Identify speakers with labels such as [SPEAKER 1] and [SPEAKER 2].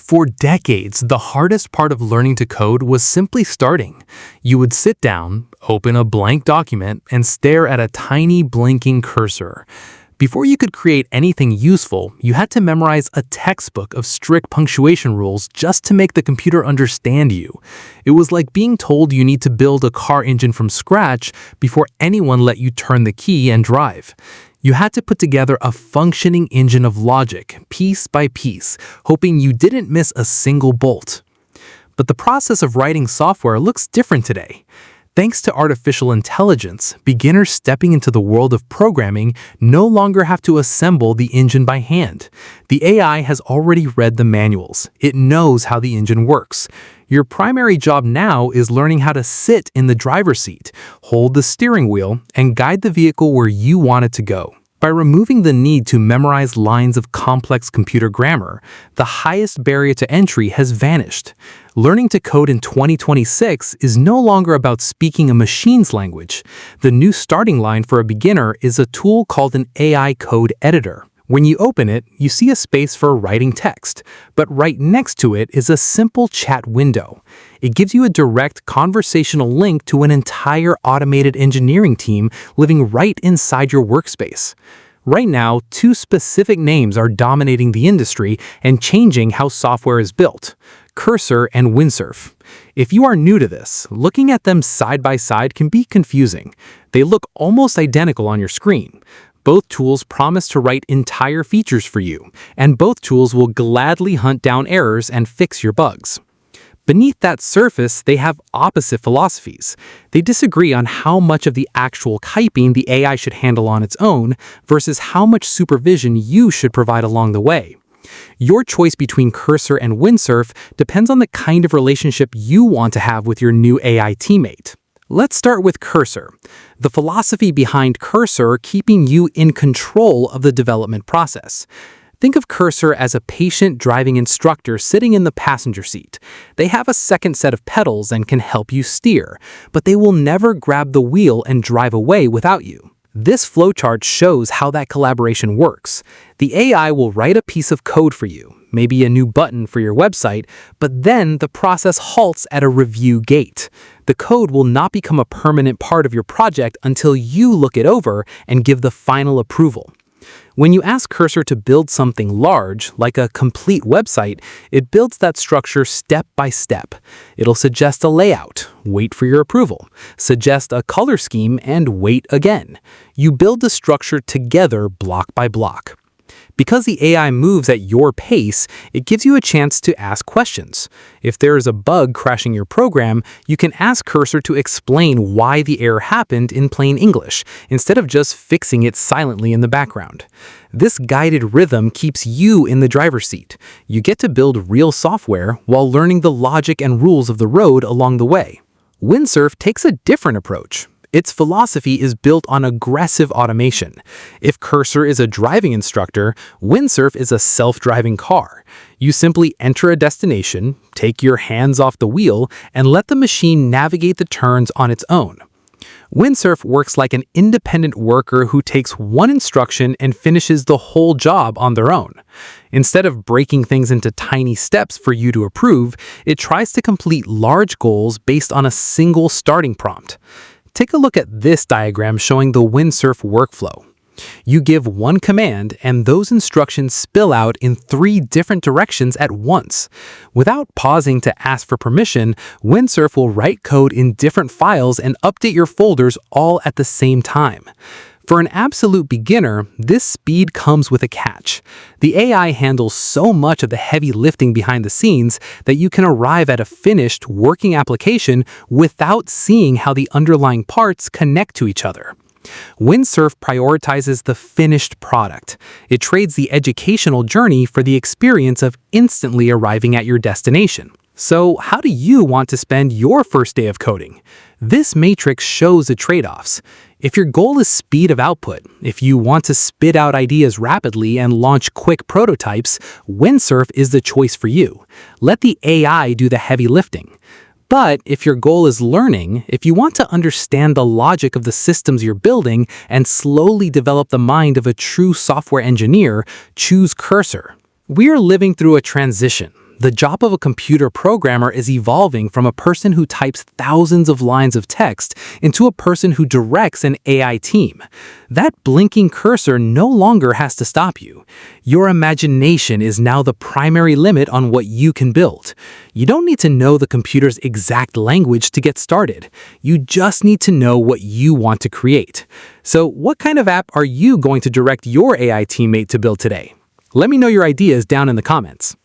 [SPEAKER 1] For decades, the hardest part of learning to code was simply starting. You would sit down, open a blank document, and stare at a tiny blinking cursor. Before you could create anything useful, you had to memorize a textbook of strict punctuation rules just to make the computer understand you. It was like being told you need to build a car engine from scratch before anyone let you turn the key and drive. You had to put together a functioning engine of logic, piece by piece, hoping you didn't miss a single bolt. But the process of writing software looks different today. Thanks to artificial intelligence, beginners stepping into the world of programming no longer have to assemble the engine by hand. The AI has already read the manuals. It knows how the engine works. Your primary job now is learning how to sit in the driver's seat, hold the steering wheel, and guide the vehicle where you want it to go. By removing the need to memorize lines of complex computer grammar, the highest barrier to entry has vanished. Learning to code in 2026 is no longer about speaking a machine's language. The new starting line for a beginner is a tool called an AI code editor. When you open it, you see a space for writing text, but right next to it is a simple chat window. It gives you a direct conversational link to an entire automated engineering team living right inside your workspace. Right now, two specific names are dominating the industry and changing how software is built: Cursor and Windsurf. If you are new to this, looking at them side by side can be confusing. They look almost identical on your screen. Both tools promise to write entire features for you, and both tools will gladly hunt down errors and fix your bugs. Beneath that surface, they have opposite philosophies. They disagree on how much of the actual typing the AI should handle on its own versus how much supervision you should provide along the way. Your choice between Cursor and Windsurf depends on the kind of relationship you want to have with your new AI teammate. Let's start with Cursor. The philosophy behind Cursor keeping you in control of the development process. Think of Cursor as a patient driving instructor sitting in the passenger seat. They have a second set of pedals and can help you steer, but they will never grab the wheel and drive away without you. This flowchart shows how that collaboration works. The AI will write a piece of code for you, maybe a new button for your website, but then the process halts at a review gate. The code will not become a permanent part of your project until you look it over and give the final approval. When you ask Cursor to build something large, like a complete website, it builds that structure step by step. It'll suggest a layout, wait for your approval, suggest a color scheme, and wait again. You build the structure together block by block. Because the AI moves at your pace, it gives you a chance to ask questions. If there is a bug crashing your program, you can ask Cursor to explain why the error happened in plain English, instead of just fixing it silently in the background. This guided rhythm keeps you in the driver's seat. You get to build real software while learning the logic and rules of the road along the way. Windsurf takes a different approach. Its philosophy is built on aggressive automation. If Cursor is a driving instructor, Windsurf is a self-driving car. You simply enter a destination, take your hands off the wheel, and let the machine navigate the turns on its own. Windsurf works like an independent worker who takes one instruction and finishes the whole job on their own. Instead of breaking things into tiny steps for you to approve, it tries to complete large goals based on a single starting prompt. Take a look at this diagram showing the Windsurf workflow. You give one command, and those instructions spill out in 3 different directions at once. Without pausing to ask for permission, Windsurf will write code in different files and update your folders all at the same time. For an absolute beginner, this speed comes with a catch. The AI handles so much of the heavy lifting behind the scenes that you can arrive at a finished, working application without seeing how the underlying parts connect to each other. Windsurf prioritizes the finished product. It trades the educational journey for the experience of instantly arriving at your destination. So, how do you want to spend your first day of coding? This matrix shows the trade-offs. If your goal is speed of output, if you want to spit out ideas rapidly and launch quick prototypes, Windsurf is the choice for you. Let the AI do the heavy lifting. But if your goal is learning, if you want to understand the logic of the systems you're building and slowly develop the mind of a true software engineer, choose Cursor. We are living through a transition. The job of a computer programmer is evolving from a person who types thousands of lines of text into a person who directs an AI team. That blinking cursor no longer has to stop you. Your imagination is now the primary limit on what you can build. You don't need to know the computer's exact language to get started. You just need to know what you want to create. So, what kind of app are you going to direct your AI teammate to build today? Let me know your ideas down in the comments.